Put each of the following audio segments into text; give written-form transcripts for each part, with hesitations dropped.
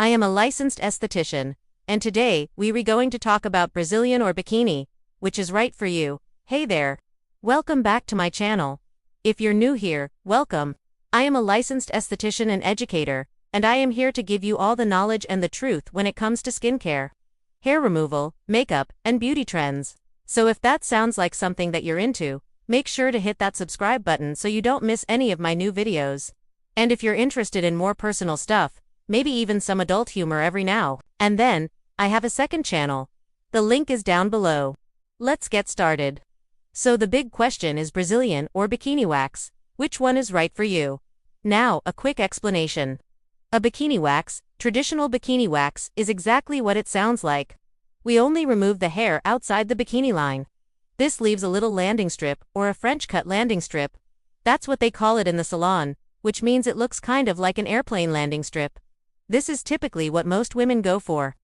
I am a licensed esthetician, and today we're going to talk about Brazilian or bikini, which is right for you. Hey there. Welcome back to my channel. If you're new here, welcome. I am a licensed esthetician and educator, and I am here to give you all the knowledge and the truth when it comes to skincare, hair removal, makeup, and beauty trends. So if that sounds like something that you're into, make sure to hit that subscribe button so you don't miss any of my new videos. And if you're interested in more personal stuff, maybe even some adult humor every now and then, I have a second channel. The link is down below. Let's get started. So the big question is Brazilian or bikini wax. Which one is right for you? Now, a quick explanation. A bikini wax, traditional bikini wax, is exactly what it sounds like. We only remove the hair outside the bikini line. This leaves a little landing strip, or a French cut landing strip. That's what they call it in the salon, which means it looks kind of like an airplane landing strip. This is typically what most women go for.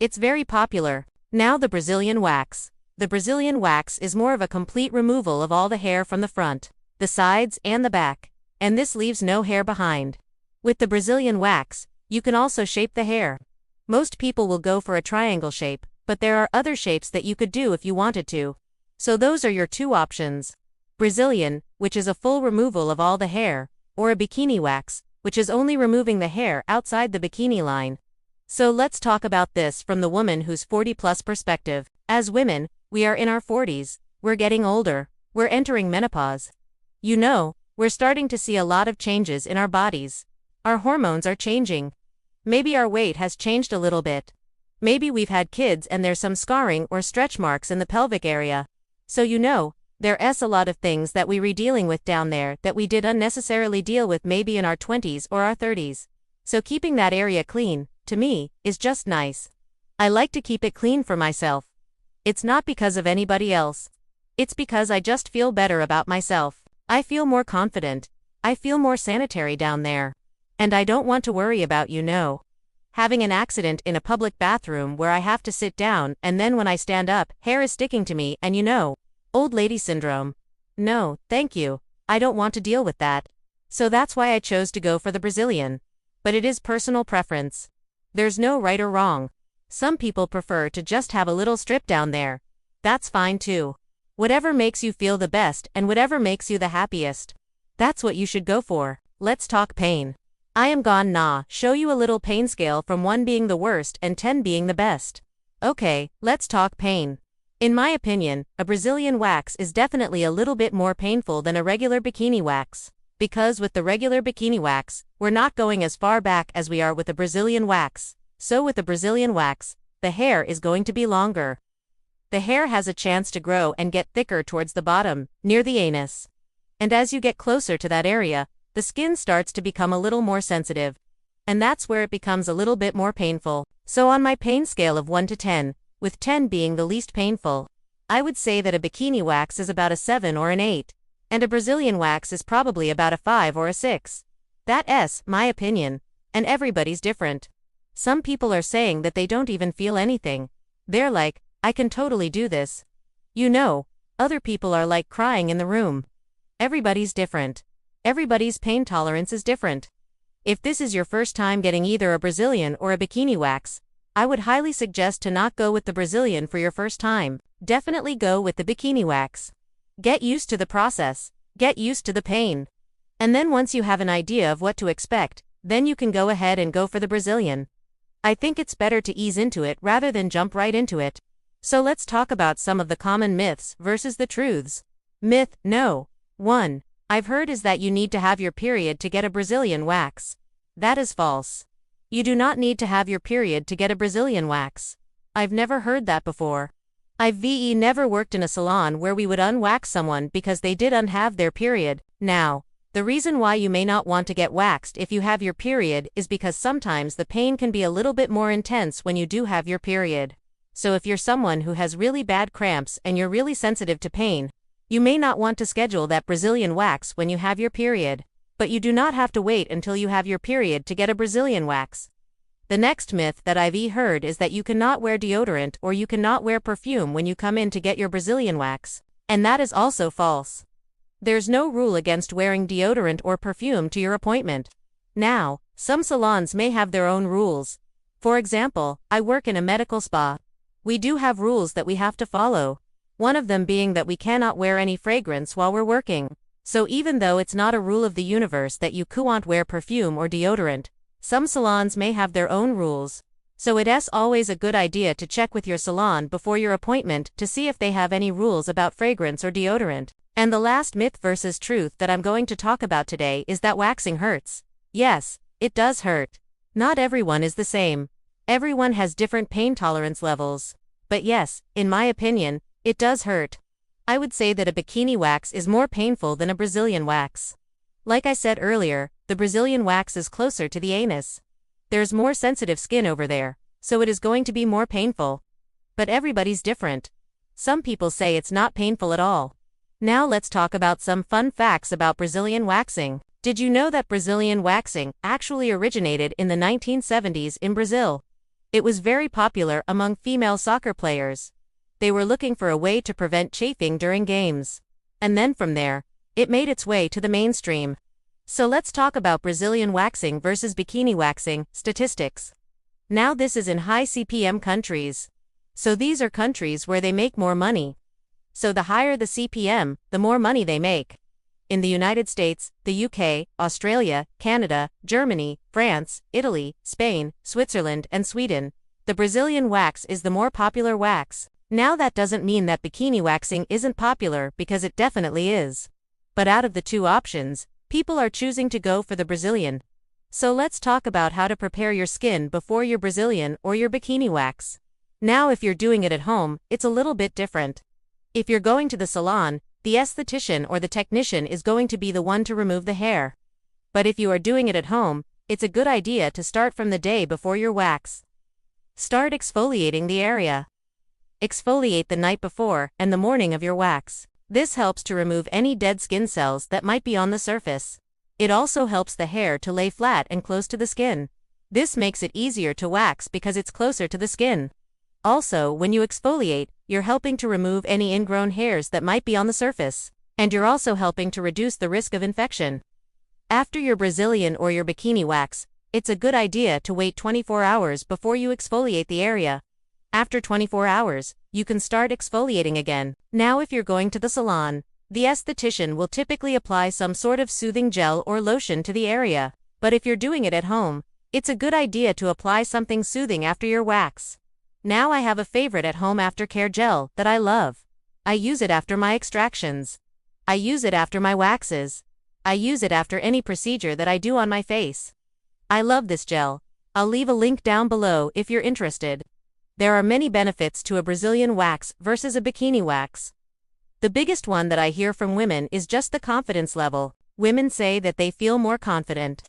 It's very popular. Now the Brazilian wax. The Brazilian wax is more of a complete removal of all the hair from the front, the sides, and the back, and this leaves no hair behind. With the Brazilian wax, you can also shape the hair. Most people will go for a triangle shape, but there are other shapes that you could do if you wanted to. So those are your two options. Brazilian, which is a full removal of all the hair, or a bikini wax, which is only removing the hair outside the bikini line. So let's talk about this from the woman who's 40+ perspective. As women, we are in our 40s, we're getting older, we're entering menopause. You know, we're starting to see a lot of changes in our bodies. Our hormones are changing. Maybe our weight has changed a little bit. Maybe we've had kids and there's some scarring or stretch marks in the pelvic area. So you know, there's a lot of things that we're dealing with down there that we did unnecessarily deal with maybe in our 20s or our 30s. So keeping that area clean, to me, is just nice. I like to keep it clean for myself. It's not because of anybody else. It's because I just feel better about myself. I feel more confident. I feel more sanitary down there. And I don't want to worry about, having an accident in a public bathroom where I have to sit down and then when I stand up, hair is sticking to me and old lady syndrome. No, thank you. I don't want to deal with that. So that's why I chose to go for the Brazilian. But it is personal preference. There's no right or wrong. Some people prefer to just have a little strip down there. That's fine too. Whatever makes you feel the best and whatever makes you the happiest. That's what you should go for. Let's talk pain. I am gonna show you a little pain scale from 1 being the worst and 10 being the best. Okay, let's talk pain. In my opinion, a Brazilian wax is definitely a little bit more painful than a regular bikini wax. Because with the regular bikini wax, we're not going as far back as we are with the Brazilian wax. So with the Brazilian wax, the hair is going to be longer. The hair has a chance to grow and get thicker towards the bottom, near the anus. And as you get closer to that area, the skin starts to become a little more sensitive. And that's where it becomes a little bit more painful. So on my pain scale of 1 to 10, with 10 being the least painful, I would say that a bikini wax is about a 7 or an 8. And a Brazilian wax is probably about a 5 or a 6. That's my opinion. And everybody's different. Some people are saying that they don't even feel anything. They're like, I can totally do this. Other people are like crying in the room. Everybody's different. Everybody's pain tolerance is different. If this is your first time getting either a Brazilian or a bikini wax, I would highly suggest to not go with the Brazilian for your first time. Definitely go with the bikini wax. Get used to the process. Get used to the pain. And then once you have an idea of what to expect, then you can go ahead and go for the Brazilian. I think it's better to ease into it rather than jump right into it. So let's talk about some of the common myths versus the truths. Myth no. 1. I've heard is that you need to have your period to get a Brazilian wax. That is false. You do not need to have your period to get a Brazilian wax. I've never heard that before. I've never worked in a salon where we would unwax someone because they didn't have their period. Now, the reason why you may not want to get waxed if you have your period is because sometimes the pain can be a little bit more intense when you do have your period. So if you're someone who has really bad cramps and you're really sensitive to pain, you may not want to schedule that Brazilian wax when you have your period. But you do not have to wait until you have your period to get a Brazilian wax. The next myth that I've heard is that you cannot wear deodorant or you cannot wear perfume when you come in to get your Brazilian wax. And that is also false. There's no rule against wearing deodorant or perfume to your appointment. Now, some salons may have their own rules, For example, I work in a medical spa. We do have rules that we have to follow. One of them being that we cannot wear any fragrance while we're working. So even though it's not a rule of the universe that you can't wear perfume or deodorant, some salons may have their own rules. So it's always a good idea to check with your salon before your appointment to see if they have any rules about fragrance or deodorant. And the last myth versus truth that I'm going to talk about today is that waxing hurts. Yes, it does hurt. Not everyone is the same. Everyone has different pain tolerance levels. But yes, in my opinion, it does hurt. I would say that a bikini wax is more painful than a Brazilian wax. Like I said earlier, the Brazilian wax is closer to the anus. There's more sensitive skin over there, so it is going to be more painful. But everybody's different. Some people say it's not painful at all. Now let's talk about some fun facts about Brazilian waxing. Did you know that Brazilian waxing actually originated in the 1970s in Brazil? It was very popular among female soccer players. They were looking for a way to prevent chafing during games. And then from there, it made its way to the mainstream. So let's talk about Brazilian waxing versus bikini waxing statistics. Now this is in high-CPM countries. So these are countries where they make more money. So the higher the CPM, the more money they make. In the United States, the UK, Australia, Canada, Germany, France, Italy, Spain, Switzerland, and Sweden, the Brazilian wax is the more popular wax. Now that doesn't mean that bikini waxing isn't popular, because it definitely is. But out of the two options, people are choosing to go for the Brazilian. So let's talk about how to prepare your skin before your Brazilian or your bikini wax. Now if you're doing it at home, it's a little bit different. If you're going to the salon, the esthetician or the technician is going to be the one to remove the hair. But if you are doing it at home, it's a good idea to start from the day before your wax. Start exfoliating the area. Exfoliate the night before and the morning of your wax. This helps to remove any dead skin cells that might be on the surface. It also helps the hair to lay flat and close to the skin. This makes it easier to wax because it's closer to the skin. Also, when you exfoliate, you're helping to remove any ingrown hairs that might be on the surface. And you're also helping to reduce the risk of infection. After your Brazilian or your bikini wax, it's a good idea to wait 24 hours before you exfoliate the area. After 24 hours, you can start exfoliating again. Now if you're going to the salon, the esthetician will typically apply some sort of soothing gel or lotion to the area. But if you're doing it at home, it's a good idea to apply something soothing after your wax. Now I have a favorite at home Aftercare gel that I love. I use it after my extractions. I use it after my waxes. I use it after any procedure that I do on my face. I love this gel. I'll leave a link down below if you're interested. There are many benefits to a Brazilian wax versus a bikini wax. The biggest one that I hear from women is just the confidence level. Women say that they feel more confident.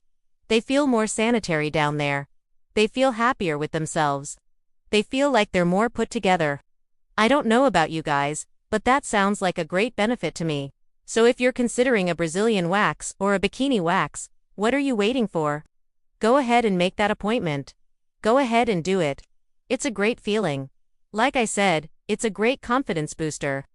They feel more sanitary down there. They feel happier with themselves. They feel like they're more put together. I don't know about you guys, but that sounds like a great benefit to me. So if you're considering a Brazilian wax or a bikini wax, what are you waiting for? Go ahead and make that appointment. Go ahead and do it. It's a great feeling. Like I said, it's a great confidence booster.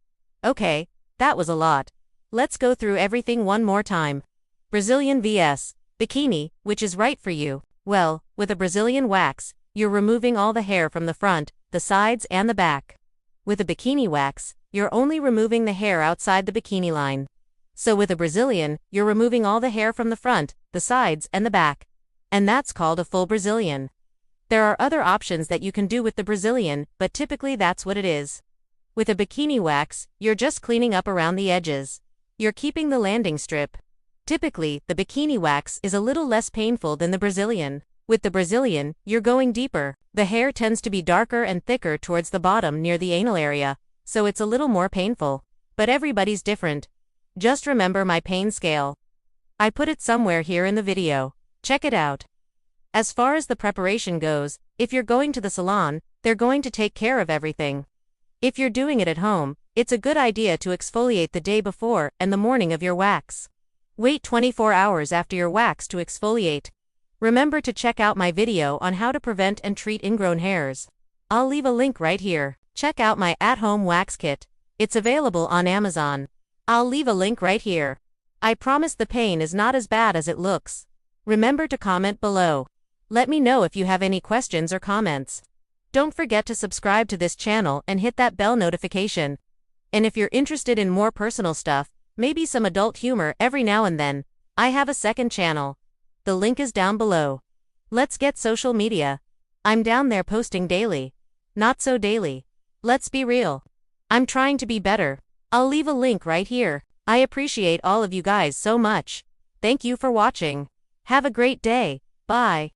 Okay, that was a lot. Let's go through everything one more time. Brazilian vs. bikini, which is right for you? Well, with a Brazilian wax, you're removing all the hair from the front, the sides, and the back. With a bikini wax, you're only removing the hair outside the bikini line. So with a Brazilian, you're removing all the hair from the front, the sides, and the back. And that's called a full Brazilian. There are other options that you can do with the Brazilian, but typically that's what it is. With a bikini wax, you're just cleaning up around the edges. You're keeping the landing strip. Typically, the bikini wax is a little less painful than the Brazilian. With the Brazilian, you're going deeper. The hair tends to be darker and thicker towards the bottom near the anal area, so it's a little more painful. But everybody's different. Just remember my pain scale. I put it somewhere here in the video. Check it out. As far as the preparation goes, if you're going to the salon, they're going to take care of everything. If you're doing it at home, it's a good idea to exfoliate the day before and the morning of your wax. Wait 24 hours after your wax to exfoliate. Remember to check out my video on how to prevent and treat ingrown hairs. I'll leave a link right here. Check out my at-home wax kit. It's available on Amazon. I'll leave a link right here. I promise the pain is not as bad as it looks. Remember to comment below. Let me know if you have any questions or comments. Don't forget to subscribe to this channel and hit that bell notification. And if you're interested in more personal stuff, maybe some adult humor every now and then, I have a second channel. The link is down below. Let's get social media. I'm down there posting daily. Not so daily. Let's be real. I'm trying to be better. I'll leave a link right here. I appreciate all of you guys so much. Thank you for watching. Have a great day. Bye.